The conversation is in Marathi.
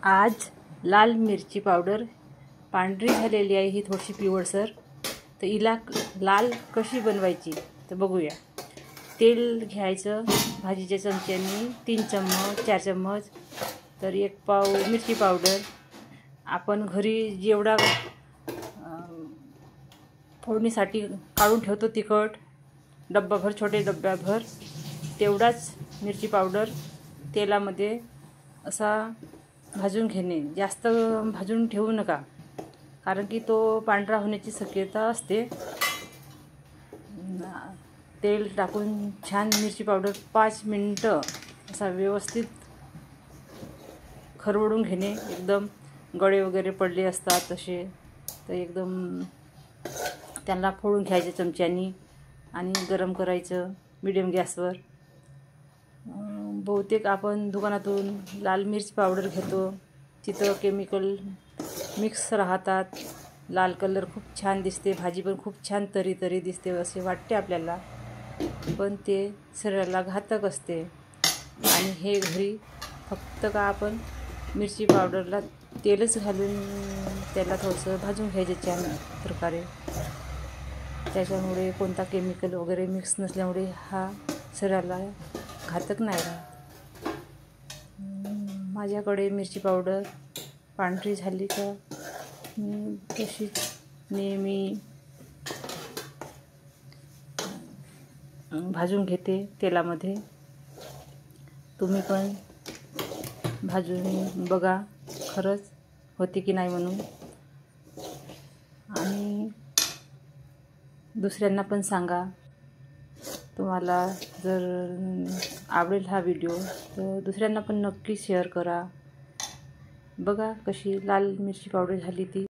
आज लाल मिरची पावडर पांढरी झालेली आहे, ही थोडीशी पिवळसर. तर हिला लाल कशी बनवायची तर बघूया. तेल घ्यायचं भाजीच्या चमच्याने 3 चम्मच 4 चम्मच. तर 1 पाव मिरची पावडर. आपण घरी जेवढा फोडणीसाठी काढून ठेवतो तिखट, डब्बाभर, छोटे डब्याभर, तेवढाच मिरची पावडर तेलामध्ये असा भाजून घेणे. जास्त भाजून ठेवू नका, कारण की तो पांढरा होण्याची शक्यता असते. तेल टाकून छान मिरची पावडर 5 मिनटं असा व्यवस्थित खरवडून घेणे. एकदम गळे वगैरे पडले असतात तसे, तर एकदम त्यांना फोडून घ्यायचे चमच्यानी आणि गरम करायचं मीडियम गॅसवर. बहुतेक आपण दुकानातून लाल मिरची पावडर घेतो, तिथं केमिकल मिक्स राहतात. लाल कलर खूप छान दिसते, भाजी पण खूप छान तरी तरी दिसते असे वाटते आपल्याला, पण ते शरीराला घातक असते. आणि हे घरी फक्त का आपण मिरची पावडरला तेलच घालून त्याला थोडंसं भाजून घ्यायचे छान प्रकारे. त्याच्यामुळे कोणता केमिकल वगैरे मिक्स नसल्यामुळे हा शरीराला घातक नाही राहत. माझ्याकडे मिरची पावडर पांढरी झाली का मी तशीच नेहमी भाजून घेते तेलामध्ये. तुम्ही पण भाजून बघा खरंच होते की नाही म्हणून, आणि दुसऱ्यांना पण सांगा. तुम्हाला जर आवडेल हा व्हिडिओ तर दुसऱ्यांना पण नक्की शेअर करा. बघा कशी लाल मिरची पावडर झाली ती.